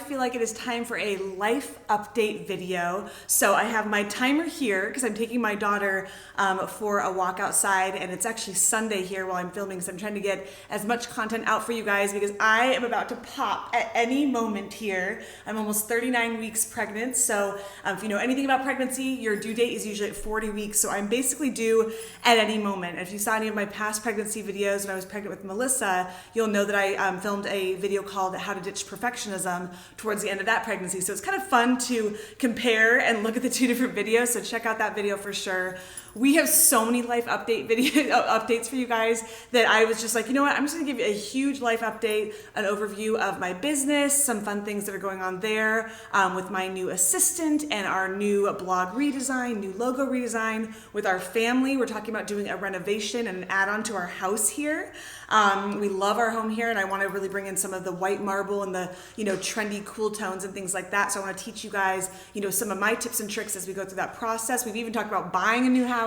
feel like it is time for a life update video. So I have my timer here because I'm taking my daughter for a walk outside, and it's actually Sunday here while I'm filming, so I'm trying to get as much content out for you guys because I am about to pop at any moment here. I'm almost 39 weeks pregnant, so if you know anything about pregnancy, your due date is usually at 40 weeks, so I'm basically due at any moment. If you saw any of my past pregnancy videos when I was pregnant with Melissa, you'll know that I filmed a video called How to Ditch Perfectionism towards the end of that pregnancy. So it's kind of fun to compare and look at the two different videos. So check out that video for sure. We have so many life updates for you guys that I was just like, you know what, I'm just gonna give you a huge life update, an overview of my business, some fun things that are going on there with my new assistant and our new blog redesign, new logo redesign with our family. We're talking about doing a renovation and an add-on to our house here. We love our home here, and I want to really bring in some of the white marble and the, you know, trendy cool tones and things like that. So I want to teach you guys, you know, some of my tips and tricks as we go through that process. We've even talked about buying a new house.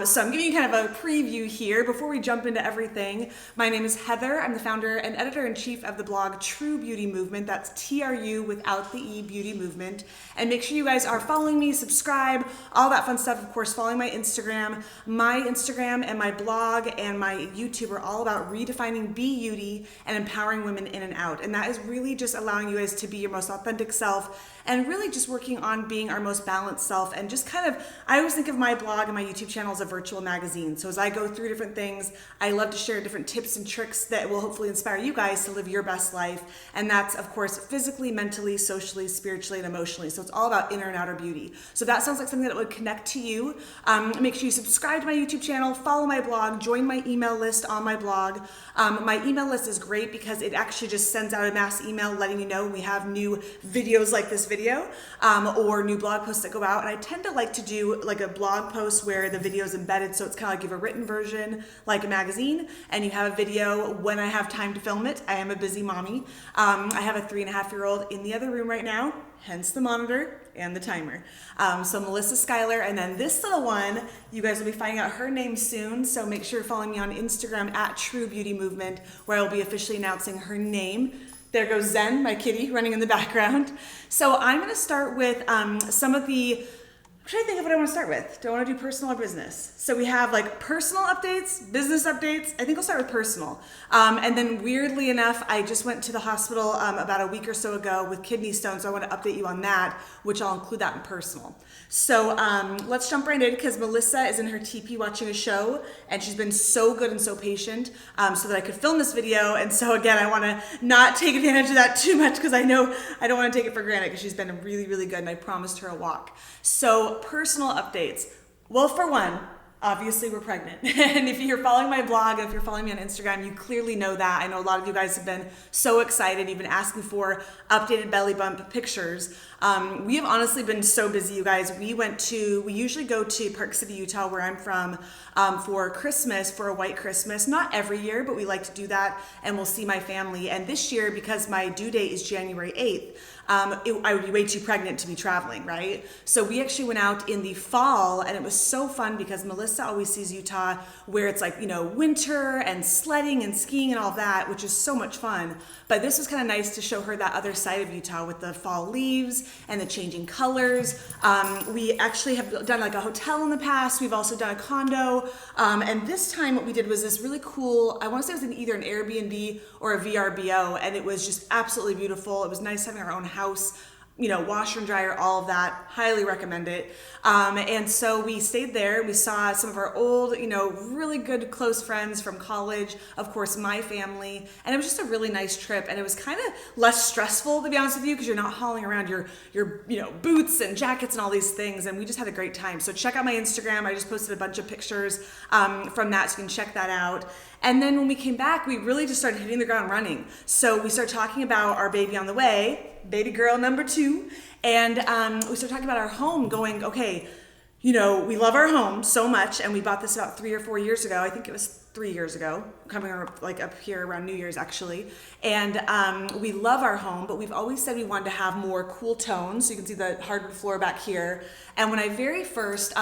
So I'm giving you kind of a preview here before we jump into everything. My name is Heather. I'm the founder and editor-in-chief of the blog True Beauty Movement. That's TRU without the E, Beauty Movement. And make sure you guys are following me, subscribe, all that fun stuff. Of course, following my Instagram. My Instagram and my blog and my YouTube are all about redefining beauty and empowering women in and out. And that is really just allowing you guys to be your most authentic self and really just working on being our most balanced self. And just kind of, I always think of my blog and my YouTube channel as a virtual magazine. So as I go through different things, I love to share different tips and tricks that will hopefully inspire you guys to live your best life. And that's, of course, physically, mentally, socially, spiritually, and emotionally. So it's all about inner and outer beauty. So if that sounds like something that would connect to you, make sure you subscribe to my YouTube channel, follow my blog, join my email list on my blog. My email list is great because it actually just sends out a mass email letting you know when we have new videos like this video or new blog posts that go out. And I tend to like to do like a blog post where the video is embedded, so it's kind of like you have a written version like a magazine, and you have a video when I have time to film it. I am a busy mommy. I have a 3.5-year-old in the other room right now, hence the monitor and the timer. So Melissa Schuyler, and then this little one, you guys will be finding out her name soon, so make sure you're following me on Instagram at True Beauty Movement, where I will be officially announcing her name. There goes Zen, my kitty, running in the background. So I'm gonna start with some of the, I'm trying to think of what I want to start with. Do I want to do personal or business? So we have like personal updates, business updates. I think I'll start with personal. And then weirdly enough, I just went to the hospital about a week or so ago with kidney stones. So I want to update you on that, which I'll include that in personal. So let's jump right in because Melissa is in her teepee watching a show, and she's been so good and so patient so that I could film this video. And so again, I want to not take advantage of that too much because I know I don't want to take it for granted because she's been really, really good, and I promised her a walk. So personal updates. Well, for one, obviously we're pregnant. And if you're following my blog, and if you're following me on Instagram, you clearly know that. I know a lot of you guys have been so excited, you've been asking for updated belly bump pictures. We have honestly been so busy, you guys. We usually go to Park City, Utah, where I'm from, for Christmas, for a white Christmas. Not every year, but we like to do that, and we'll see my family. And this year, because my due date is January 8th, I would be way too pregnant to be traveling, right? So we actually went out in the fall, and it was so fun because Melissa always sees Utah where it's like, you know, winter and sledding and skiing and all that, which is so much fun. But this was kind of nice to show her that other side of Utah with the fall leaves and the changing colors. We actually have done like a hotel in the past. We've also done a condo. And this time what we did was this really cool, I want to say it was either an Airbnb or a VRBO, and it was just absolutely beautiful. It was nice having our own house, you know, washer and dryer, all of that. Highly recommend it. And so we stayed there. We saw some of our old, you know, really good close friends from college, of course, my family. And it was just a really nice trip. And it was kind of less stressful, to be honest with you, because you're not hauling around your you know, boots and jackets and all these things. And we just had a great time. So check out my Instagram. I just posted a bunch of pictures from that, so you can check that out. And then when we came back, we really just started hitting the ground running. So we started talking about our baby on the way, baby girl number 2. And we started talking about our home, going, okay, you know, we love our home so much, and we bought this about 3 or 4 years ago. I think it was 3 years ago, coming like up here around New Year's actually. And we love our home, but we've always said we wanted to have more cool tones. So you can see the hardwood floor back here. And when we very first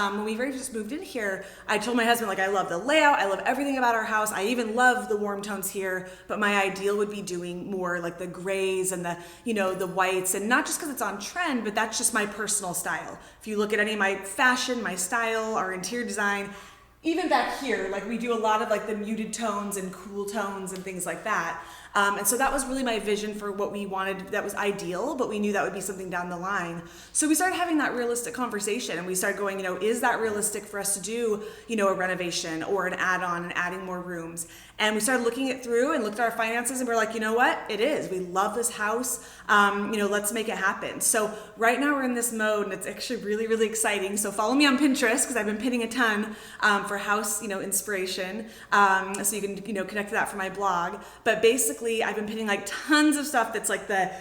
moved in here, I told my husband, like, I love the layout, I love everything about our house. I even love the warm tones here, but my ideal would be doing more like the grays and the, the whites, and not just because it's on trend, but that's just my personal style. If you look at any of my fashion, my style, our interior design, even back here, like we do a lot of like the muted tones and cool tones and things like that. And so that was really my vision for what we wanted. That was ideal, but we knew that would be something down the line. So we started having that realistic conversation, and we started going, is that realistic for us to do, a renovation or an add-on and adding more rooms? And we started looking it through and looked at our finances, and we're like, you know what? It is. We love this house. Let's make it happen. So right now we're in this mode, and it's actually really, really exciting. So follow me on Pinterest, because I've been pinning a ton for house, inspiration. So you can, connect to that for my blog. But basically, I've been pinning like tons of stuff that's like the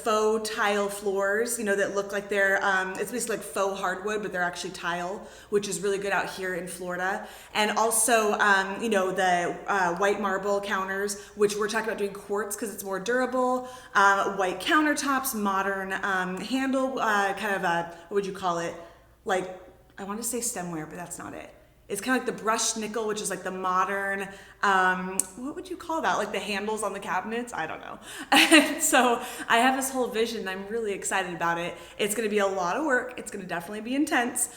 faux tile floors, that look like they're, it's basically like faux hardwood, but they're actually tile, which is really good out here in Florida. And also, the white marble counters, which we're talking about doing quartz because it's more durable, white countertops, modern handle, kind of a, what would you call it? Like, I want to say stemware, but that's not it. It's kind of like the brushed nickel, which is like the modern, what would you call that? Like the handles on the cabinets? I don't know. And so I have this whole vision. I'm really excited about it. It's going to be a lot of work. It's going to definitely be intense.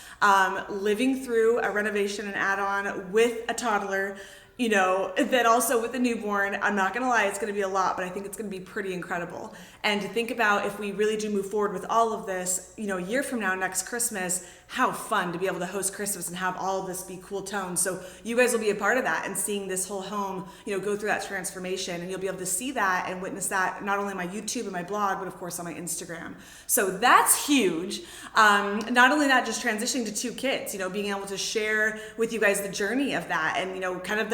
Living through a renovation and add-on with a toddler, then also with a newborn, I'm not gonna lie, it's gonna be a lot, but I think it's gonna be pretty incredible. And to think about, if we really do move forward with all of this, a year from now, next Christmas, how fun to be able to host Christmas and have all of this be cool tones. So you guys will be a part of that and seeing this whole home, go through that transformation, and you'll be able to see that and witness that not only on my YouTube and my blog, but of course on my Instagram. So that's huge. Not only that, just transitioning to 2 kids, being able to share with you guys the journey of that, and kind of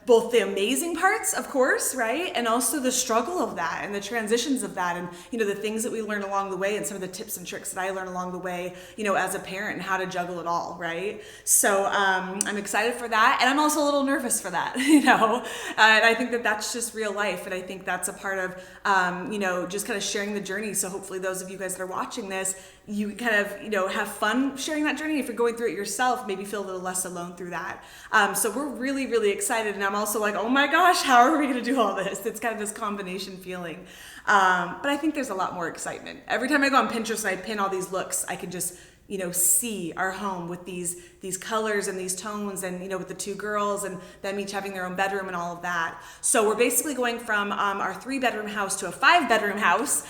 both the amazing parts, of course, right? And also the struggle of that and the transitions of that, and, the things that we learn along the way, and some of the tips and tricks that I learned along the way, as a parent, and how to juggle it all, right? So I'm excited for that. And I'm also a little nervous for that, and I think that that's just real life. And I think that's a part of, just kind of sharing the journey. So hopefully those of you guys that are watching this, you kind of, have fun sharing that journey. If you're going through it yourself, maybe feel a little less alone through that. So we're really, really excited. And I'm also like, oh my gosh, how are we going to do all this? It's kind of this combination feeling. But I think there's a lot more excitement. Every time I go on Pinterest and I pin all these looks, I can just, see our home with these colors and these tones, and, with the 2 girls and them each having their own bedroom and all of that. So we're basically going from our 3-bedroom house to a 5-bedroom house,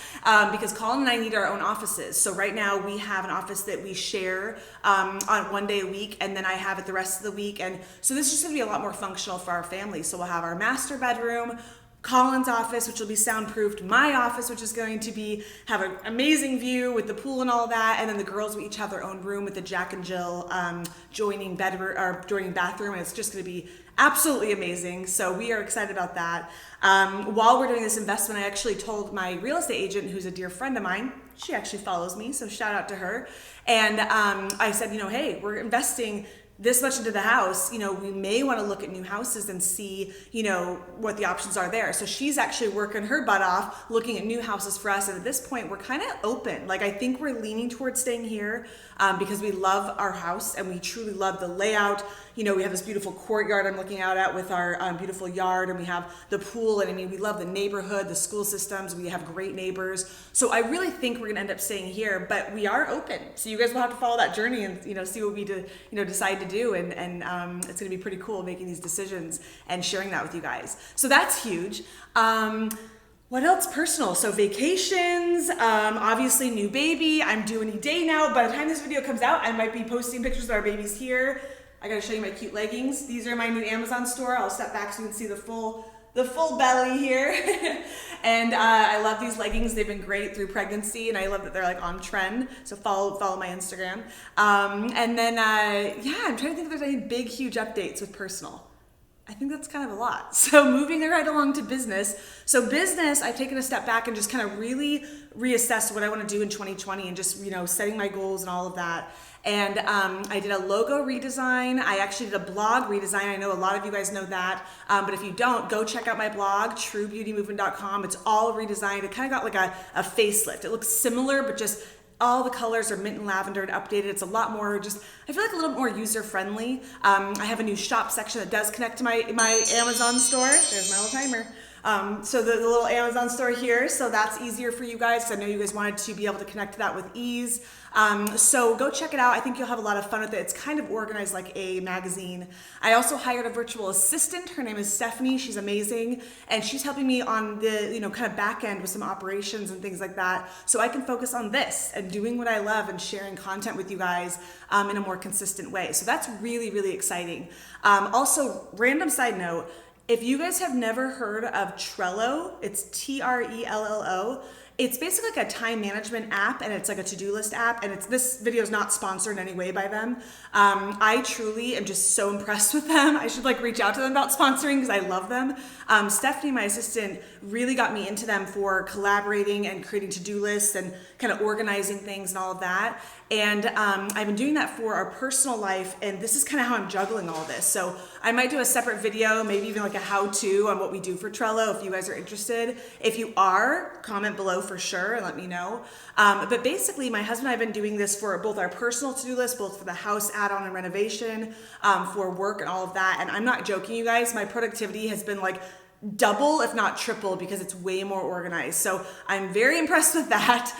because Colin and I need our own offices. So right now we have an office that we share on one day a week, and then I have it the rest of the week. And so this is just gonna be a lot more functional for our family. So we'll have our master bedroom, Colin's office, which will be soundproofed, my office, which is going to have an amazing view with the pool and all that, and then the girls will each have their own room with the Jack and Jill joining bathroom, and it's just going to be absolutely amazing. So we are excited about that. While we're doing this investment, I actually told my real estate agent, who's a dear friend of mine, she actually follows me, so shout out to her, and I said, hey, we're investing this much into the house, we may want to look at new houses and see, what the options are there. So she's actually working her butt off looking at new houses for us. And at this point, we're kind of open. Like, I think we're leaning towards staying here because we love our house and we truly love the layout. We have this beautiful courtyard I'm looking out at with our beautiful yard, and we have the pool. And we love the neighborhood, the school systems. We have great neighbors. So I really think we're going to end up staying here, but we are open. So you guys will have to follow that journey and, see what we decide to do. And it's going to be pretty cool making these decisions and sharing that with you guys. So that's huge. What else personal? So vacations, obviously new baby. I'm due any day now. By the time this video comes out, I might be posting pictures of our babies here. I gotta show you my cute leggings. These are my new Amazon store. I'll step back so you can see the full belly here. And I love these leggings. They've been great through pregnancy, and I love that they're like on trend. So follow my Instagram. And then, I'm trying to think if there's any big, huge updates with personal. I think that's kind of a lot. So moving right along to business. So business, I've taken a step back and just kind of really reassessed what I want to do in 2020 and just, setting my goals and all of that. And I did a logo redesign. I actually did a blog redesign. I know a lot of you guys know that. But if you don't, go check out my blog, trubeautysmovement.com. It's all redesigned. It kind of got like a facelift. It looks similar, but just all the colors are mint and lavender and updated. It's a lot more I feel like a little more user-friendly. I have a new shop section that does connect to my Amazon store. There's my little timer. So the little Amazon store here, so that's easier for you guys because I know you guys wanted to be able to connect to that with ease. So go check it out. I think you'll have a lot of fun with it. It's kind of organized like a magazine. I also hired a virtual assistant. Her name is Stephanie. She's amazing. And she's helping me on the, kind of back end with some operations and things like that. So I can focus on this and doing what I love and sharing content with you guys in a more consistent way. So that's really, really exciting. Also, random side note, if you guys have never heard of Trello, it's Trello. It's basically like a time management app, and it's like a to-do list app, and this video is not sponsored in any way by them. I truly am just so impressed with them. I should reach out to them about sponsoring because I love them. Stephanie, my assistant, really got me into them for collaborating and creating to-do lists and kind of organizing things and all of that. And I've been doing that for our personal life, and this is kind of how I'm juggling all this. So I might do a separate video, maybe even like a how-to on what we do for Trello if you guys are interested. If you are, comment below for sure and let me know. But basically, my husband and I have been doing this for both our personal to-do list, both for the house add-on and renovation, for work and all of that. And I'm not joking, you guys, my productivity has been double, if not triple, because it's way more organized. So I'm very impressed with that.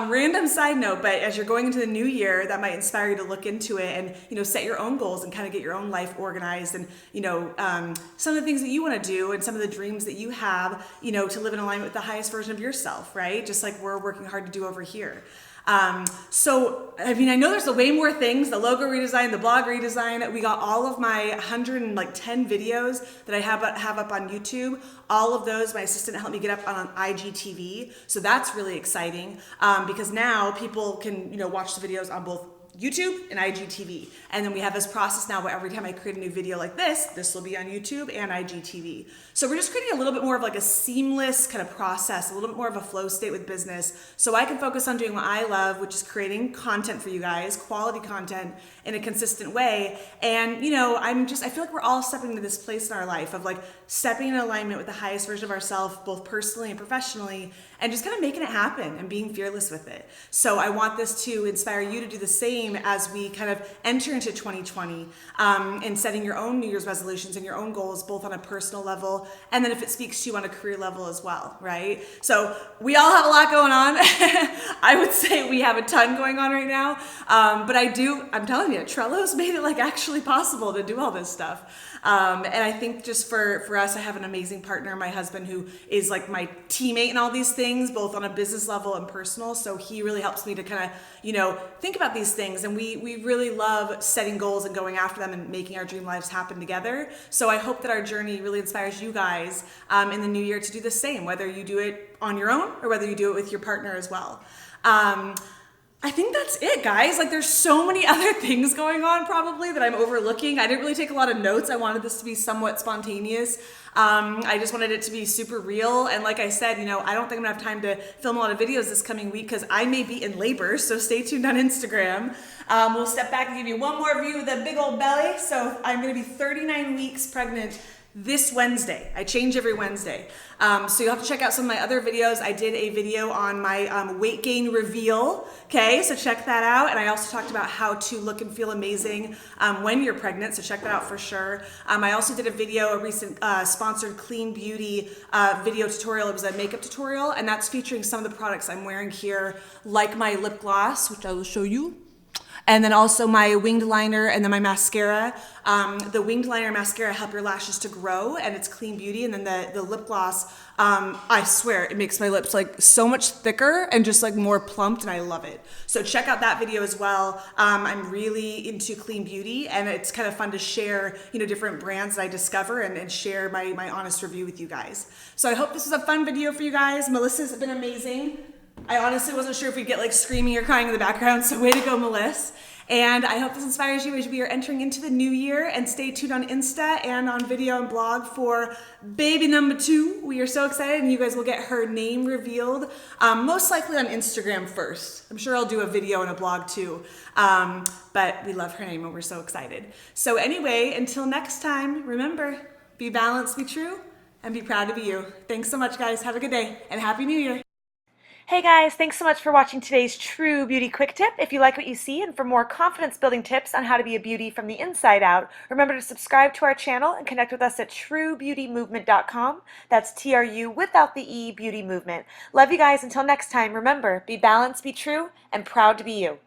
Random side note, but as you're going into the new year, that might inspire you to look into it and, set your own goals and kind of get your own life organized and, some of the things that you want to do and some of the dreams that you have, to live in alignment with the highest version of yourself, right? Just like we're working hard to do over here. So, I know there's way more things, the logo redesign, the blog redesign. We got all of my 110 videos that I have up on YouTube. All of those, my assistant helped me get up on IGTV. So that's really exciting, because now people can, watch the videos on both YouTube and IGTV. And then we have this process now where every time I create a new video like this will be on YouTube and IGTV. So we're just creating a little bit more of a seamless kind of process, a little bit more of a flow state with business, so I can focus on doing what I love, which is creating content for you guys, quality content in a consistent way. And, I feel like we're all stepping into this place in our life of stepping in alignment with the highest version of ourselves, both personally and professionally, and just kind of making it happen and being fearless with it. So I want this to inspire you to do the same as we kind of enter into 2020, and setting your own New Year's resolutions and your own goals, both on a personal level and then if it speaks to you on a career level as well, right? So we all have a lot going on. I would say we have a ton going on right now, but I'm telling you, Trello's made it actually possible to do all this stuff. And I think just for us, I have an amazing partner, my husband, who is my teammate in all these things, both on a business level and personal. So he really helps me to kind of, think about these things. And we really love setting goals and going after them and making our dream lives happen together. So I hope that our journey really inspires you guys in the new year to do the same, whether you do it on your own or whether you do it with your partner as well. I think that's it, guys. There's so many other things going on probably that I'm overlooking. I didn't really take a lot of notes. I wanted this to be somewhat spontaneous. I just wanted it to be super real. And like I said, I don't think I'm gonna have time to film a lot of videos this coming week because I may be in labor, so stay tuned on Instagram. We'll step back and give you one more view of the big old belly. So I'm gonna be 39 weeks pregnant this Wednesday. I change every Wednesday. So you'll have to check out some of my other videos. I did a video on my weight gain reveal. Okay, so check that out. And I also talked about how to look and feel amazing when you're pregnant. So check that out for sure. I also did a recent sponsored clean beauty video tutorial. It was a makeup tutorial, and that's featuring some of the products I'm wearing here, like my lip gloss, which I will show you. And then also my winged liner and then my mascara. The winged liner and mascara help your lashes to grow, and it's clean beauty. And then the lip gloss, I swear, it makes my lips so much thicker and just more plumped, and I love it. So check out that video as well. I'm really into clean beauty, and it's kind of fun to share, different brands that I discover and share my honest review with you guys. So I hope this was a fun video for you guys. Melissa's been amazing. I honestly wasn't sure if we'd get screaming or crying in the background, so way to go, Melissa. And I hope this inspires you as we are entering into the new year. And stay tuned on Insta and on video and blog for baby number 2. We are so excited, and you guys will get her name revealed, most likely on Instagram first. I'm sure I'll do a video and a blog too. But we love her name and we're so excited. So anyway, until next time, remember, be balanced, be true, and be proud to be you. Thanks so much, guys. Have a good day and Happy New Year. Hey guys, thanks so much for watching today's True Beauty Quick Tip. If you like what you see and for more confidence building tips on how to be a beauty from the inside out, remember to subscribe to our channel and connect with us at truebeautymovement.com. That's TRU without the E, Beauty Movement. Love you guys. Until next time, remember, be balanced, be true, and proud to be you.